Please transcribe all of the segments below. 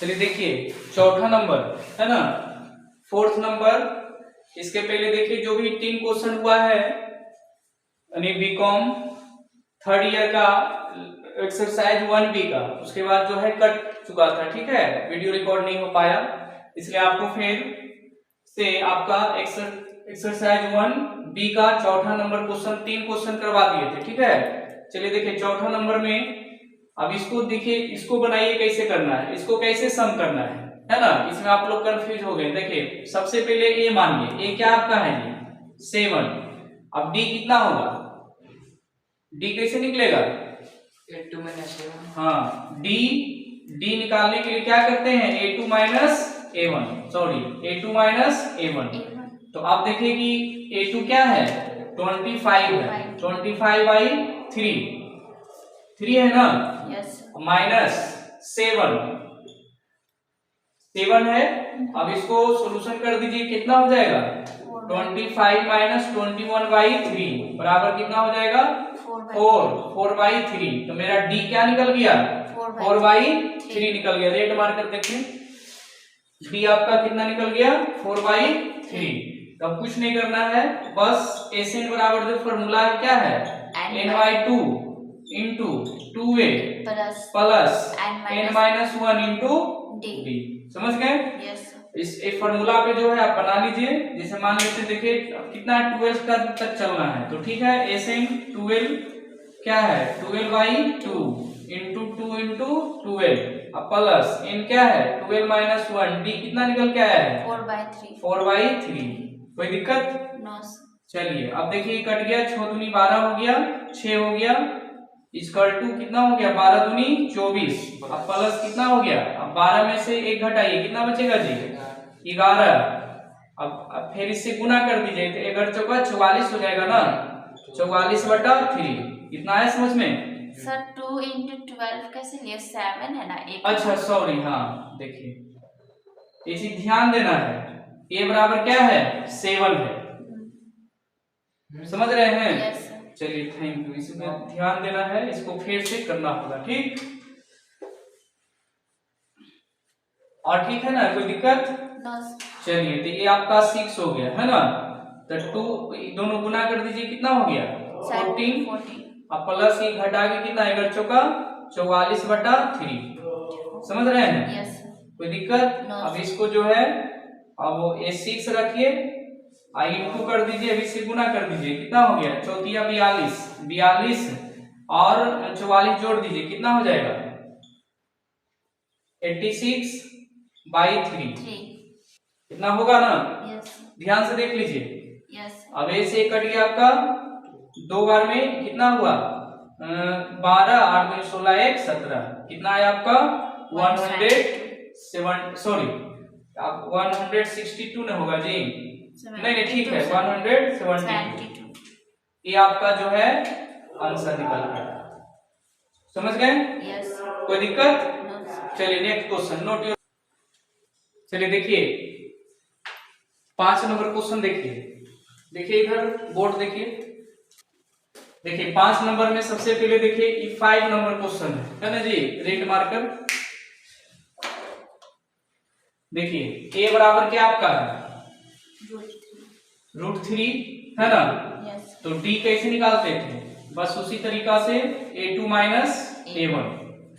चलिए देखिए चौथा नंबर है ना, फोर्थ नंबर। इसके पहले देखिए जो भी 3 क्वेश्चन हुआ है यानी बीकॉम थर्ड ईयर का एक्सरसाइज 1B का, उसके बाद जो है कट चुका था, ठीक है, वीडियो रिकॉर्ड नहीं हो पाया, इसलिए आपको फिर से आपका एक्सरसाइज 1B का चौथा नंबर क्वेश्चन 3 क्वेश्चन करवा दिए थे, ठीक है। चलिए देखिए चौथा नंबर में अब इसको देखिए, इसको बनाइए कैसे करना है, इसको कैसे सम करना है ना। इसमें आप लोग कंफ्यूज हो गए। देखिए सबसे पहले ए मानिए, ए क्या आपका है जी 7। अब डी कितना होगा, डी कैसे निकलेगा 8 माइनस 7। हाँ डी निकालने के लिए क्या करते हैं a2 minus a1, sorry a2 minus a1। तो आप देखिए कि a2 क्या है 25 है, 25/3 है ना, माइनस 7 है। अब इसको सॉल्यूशन कर दीजिए, कितना हो जाएगा 25 माइनस 21/3 बराबर कितना हो जाएगा 4/3। तो मेरा डी क्या निकल गया 4/3 निकल गया। रेड मार्कर देखें, डी आपका कितना निकल गया 4/3। तब कुछ नहीं करना है, बस एसएन बराबर जो फॉर्मूला है क्या है n/2 into 2a plus n-1 into D. समझ गए? इस फॉर्मूला पे जो है आप बना लीजिए। जैसे मान लेते देखिए कितना 12 तक चलना है, तो ठीक है एसएन 12 क्या है 12/2 इंटू 2 इंटू 12 अब प्लस n क्या है 12 माइनस 1, डी कितना निकल के आया है 4/3। कोई दिक्कत? चलिए अब देखिए कट गया, 6 दूनी 12 हो गया, 6 हो गया, इक्वल टू कितना हो गया 12 दूनी 24। अब प्लस कितना हो गया, अब 12 में से 1 घटाइए, कितना बचेगा जी 11। अब फिर इससे गुना कर दीजिए, तो 11 चौका 44 हो जाएगा ना, 44/3। कितना है समझ में सर 2 into 12 कैसे लिए 7 है ना, एक अच्छा सॉरी, हाँ देखिए इसी ध्यान देना है, ए बराबर क्या है 7 है, समझ रहे हैं? Yes sir. चलिए थैंक यू, इसमें ध्यान देना है, इसको फिर से करना होगा, ठीक। और ठीक है ना, कोई दिक्कत? चलिए तो ये आपका 6 हो गया है ना, तो 2 दोनों गुना कर दीजिए, कितना हो गया 14। अब प्लस ही घटा के कितना 11 चौका 44/3। समझ रहे हैं? Yes sir. कोई दिक्कत? अब इसको जो है अब ये 6 रखिए, आई इंटू कर दीजिए, अभी से गुना कर दीजिए, कितना हो गया 4 42 और 44 जोड़ दीजिए, कितना हो जाएगा 86/3। कितना होगा ना, ध्यान से देख लीजिए। अब ऐसे कट गया आपका 2 बार में, कितना हुआ 12 8 2 16 1 17, कितना है आपका 162 न होगा जी, नहीं ठीक है 172। ये आपका जो है आंसर निकल गया, समझ गए? यस। कोई दिक्कत? चलिए नेक्स्ट क्वेश्चन नोट योर। चलिए देखिए 5 नंबर क्वेश्चन देखिए इधर बोर्ड देखिए 5 नंबर में सबसे पहले देखिए ये 5 नंबर क्वेश्चन है ना जी, रेड मार्कर। देखिए ए बराबर क्या आपका है √3 है ना, तो डी कैसे निकालते थे, बस उसी तरीका से a2 माइनस a1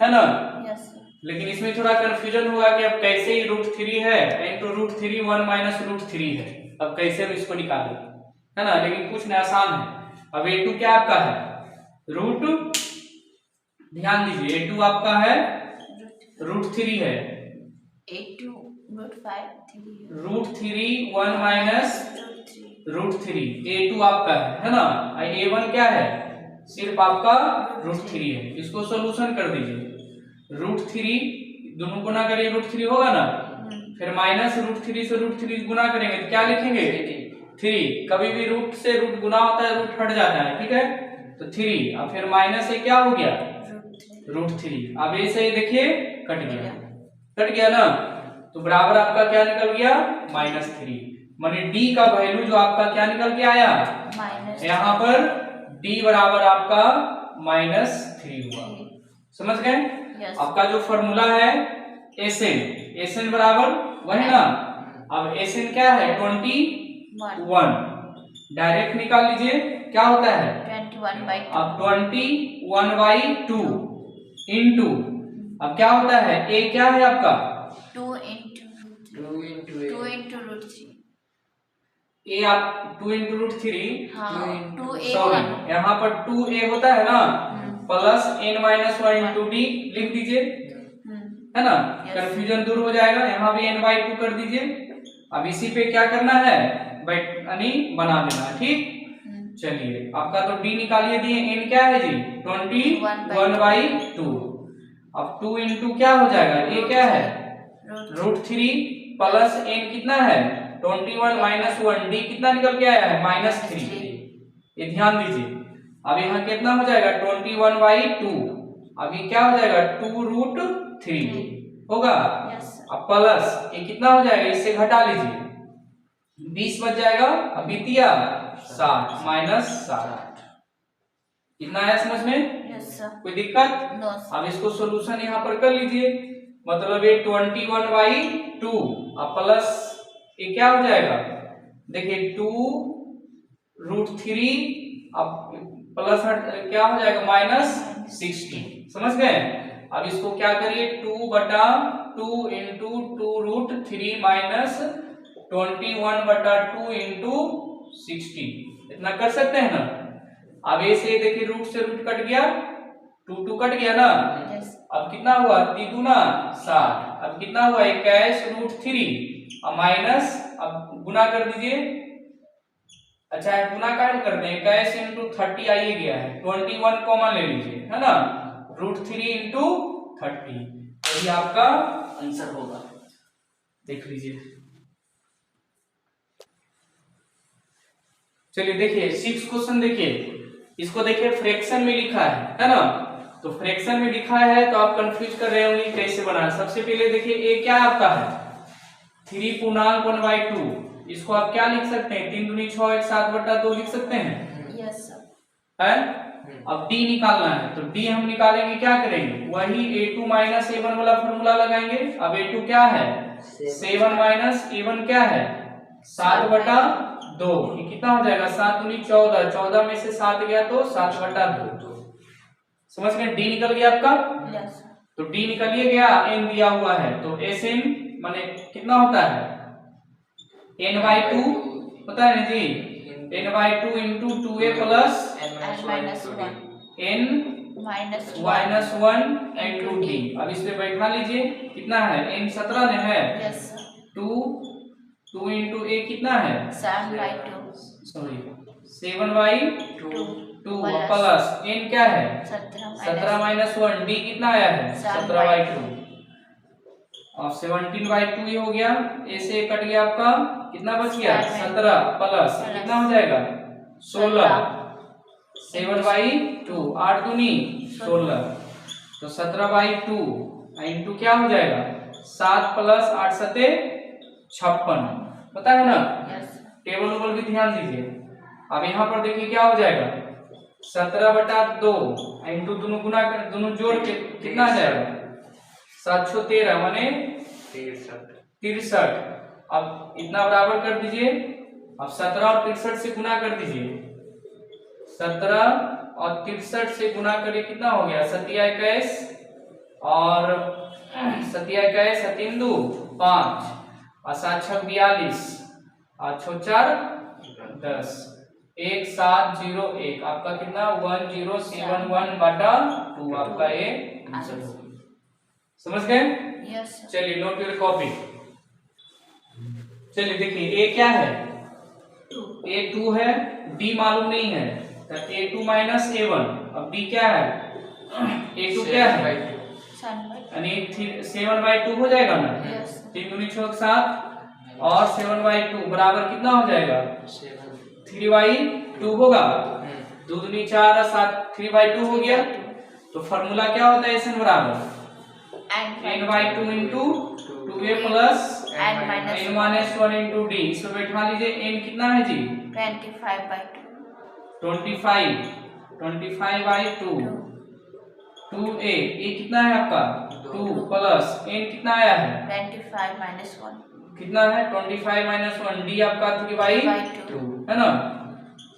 है ना। लेकिन इसमें थोड़ा कंफ्यूजन हुआ कि अब कैसे ही √3 है इंटू √3 1 माइनस √3 है, अब कैसे हम इसको निकालें है ना, लेकिन कुछ नहीं, आसान है। अब a2 क्या आपका है रूट, ध्यान दीजिए a2 आपका है √3 है, √3 1 माइनस √3, a2 आपका है ना, a1 क्या है सिर्फ आपका √3 है। इसको सॉल्यूशन कर दीजिए, √3 दोनों गुना करेंगे √3 होगा ना, फिर माइनस √3 से √3 गुना करेंगे तो क्या लिखेंगे 3, कभी भी रूट से रूट गुना होता है रूट हट जाता है, ठीक है, तो 3, अब फिर माइनस से क्या हो गया √3। अब ऐसे देखिए कट गया ना, तो बराबर आपका क्या निकल गया -3, माने डी का वैल्यू जो आपका क्या निकल के आया यहाँ पर डी बराबर आपका -3 हुआ। समझ गए? आपका जो फॉर्मूला है एस एन बराबर वही ना। अब एस एन क्या है 21, डायरेक्ट निकाल लीजिए क्या होता है 21/2 अब 21/2 इंटू अब क्या होता है ए क्या है आपका 2 into 2 into 8 2 into root 3 ए आप 2 इंटू रूट 3 हाँ 2a सॉरी 1 यहाँ पर 2a होता है ना प्लस n-1 इंटू डी लिख दीजिए है ना। Yes. कंफ्यूजन दूर हो जाएगा। यहाँ भी n/2 कर दीजिए। अब इसी पे क्या करना है यानी बना देना है ठीक। चलिए आपका तो d निकालिए दिए n क्या है जी 21/2 अब 2 इंटू क्या हो जाएगा ये क्या है √3 प्लस n कितना है 21 माइनस 1 d कितना निकल के आया है -3 ये ध्यान दीजिए। अब यहाँ कितना हो जाएगा 21/2 अभी क्या हो जाएगा 2√3 होगा। Yes. अब प्लस ये कितना हो जाएगा इससे घटा लीजिए 20 बच जाएगा अब बीतिया 60 -60 कितना आया समझ में Yes sir. कोई दिक्कत। No sir. अब इसको सॉल्यूशन यहाँ पर कर लीजिए मतलब ये 21/2 अब प्लस ये क्या हो जाएगा देखिए 2√3 अब प्लस क्या हो जाएगा -60 समझ गए। अब इसको क्या करिए 2/2 इंटू 2√3 माइनस 21/2 इंटू 60 इतना कर सकते हैं ना। अब ऐसे देखिए रूट से रूट कट गया 2 कट गया ना। Yes. अब कितना हुआ 3 दूना 60 अब कितना हुआ 21√3 अब माइनस अब गुना कर दीजिए। अच्छा गुना काट कर दें 21 इंटू 30 आइए गया है 21 कॉमन ले लीजिए है ना √3 इंटू 30 यही आपका आंसर होगा देख लीजिए। चलिए देखिए 6 क्वेश्चन देखिए इसको देखिए फ्रैक्शन में लिखा है ना। तो फ्रैक्शन में लिखा है तो आप कंफ्यूज कर रहे होंगे कैसे बनाना। सबसे पहले देखिए ए क्या आपका है 3 पूर्णांक 1/2 इसको आप क्या लिख सकते हैं 3 दूनी 6 1 7/2 लिख सकते हैं Yes sir. है। अब d निकालना है तो d हम निकालेंगे क्या करेंगे वही a2 माइनस a1 वाला फॉर्मूला लगाएंगे। अब a2 क्या है 7 माइनस a1 क्या है 7/2 ये कितना हो जाएगा 7 दूनी 14 14 में से 7 गया तो 7/2 समझ गए। d निकल गया आपका Yes sir. तो d निकल गया n दिया हुआ है तो sn माने कितना होता है n/2 होता है ना जी n/2 into 2a plus n minus 1 -1 into d। अब इसमें बैठा लीजिए कितना है n 17 ने है Yes sir. 2 इंटू a कितना है 7/2 सॉरी 7/2 Plus प्लस n क्या है 17 माइनस 1 d कितना आया है 17/2 और 17/2 ये हो गया ऐसे कट गया आपका कितना बच गया 17 प्लस कितना हो जाएगा 16 7/2 8 दूनी 16 तो 17/2 इंटू क्या हो जाएगा 7 प्लस 8 सते 56 पता है ना। Yes. टेबल ऊपर भी ध्यान दीजिए। अब यहाँ पर देखिए क्या हो जाएगा 17/2 इंटू दोनों गुना कर दोनों जोड़ के कितना आ जाएगा 713 माने 63। अब इतना बराबर कर दीजिए। अब 17 और 63 से गुना कर दीजिए 17 और 63 से गुना करिए कितना हो गया 7 और 7 2 5 और 7 6 42 और 6 4 10 1701 आपका कितना 1071/2 आपका ये आंसर होगा। समझ गए। Yes sir. चलिए नोट योर कॉपी। चलिए देखिए ए क्या है a2 है d मालूम नहीं है तो a2 माइनस a1 अब d क्या है a2 क्या है 7/2 यानी 7/2 हो जाएगा ना। Yes. 3 दूनी 6 7 और 7/2 बराबर कितना हो जाएगा 3/2 होगा 2 दूनी 4 और 7 3/2 हो गया। तो फार्मूला क्या होता है n बराबर n/2 into 2a plus n-1 into d। इसमें बैठा लीजिए n कितना है जी 25/2 25/2 2a ये कितना है आपका 2 प्लस n कितना आया है 25 minus 1 कितना है 25 माइनस 1 डी आपका 3/2 है ना।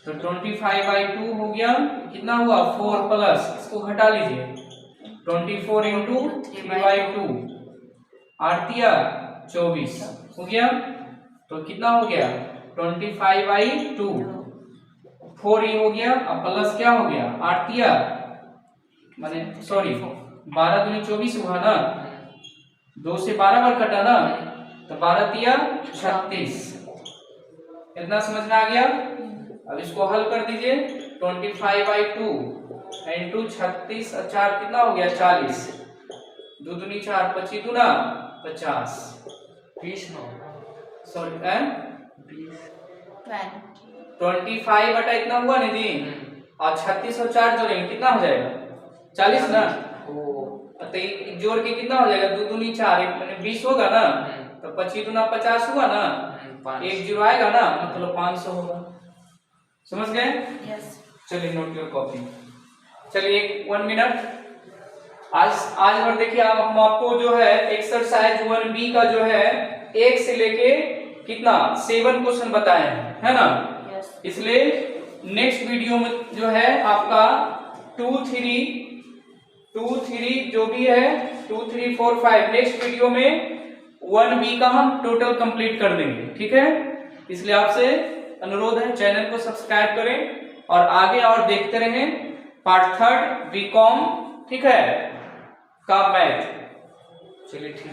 तो 25/2 हो गया कितना हुआ 4 प्लस इसको घटा लीजिए 24 इंटू 3/2 8 24 हो गया। तो कितना हो गया 25/2 4 ही हो गया। अब प्लस क्या हो गया 8 माने सॉरी 12 दूनी 24 हुआ ना 2 से 12 बार कटा ना तो 12 36 इतना समझ में आ गया। अब इसको हल कर दीजिए 25/2 इंटू 36 और 4 कितना हो गया 40 2 दूनी 4 25 दूना 50 20 नो सॉरी 20 25 बटा इतना हुआ निधि और 36 और 4 जोड़ेंगे कितना हो जाएगा 40 ना। तो एक जोड़ के कितना हो जाएगा 2 दूनी 4 माने 20 होगा ना तो 25 दूना 50 हुआ ना एक जीरो आएगा ना मतलब 500 होगा। समझ गए। यस चलिए नोट योर कॉपी। चलिए 1 मिनट आज भर देखिए हम आपको जो है एक्सरसाइज 1B का जो है 1 से लेके कितना 7 क्वेश्चन बताए हैं है ना। यस इसलिए नेक्स्ट वीडियो में जो है आपका 2 3 जो भी है 2 3 4 5 नेक्स्ट वीडियो में 1B का हम टोटल कंप्लीट कर देंगे ठीक है। इसलिए आपसे अनुरोध है चैनल को सब्सक्राइब करें और आगे और देखते रहें पार्ट 3 बीकॉम ठीक है का मैथ। चलिए ठीक है।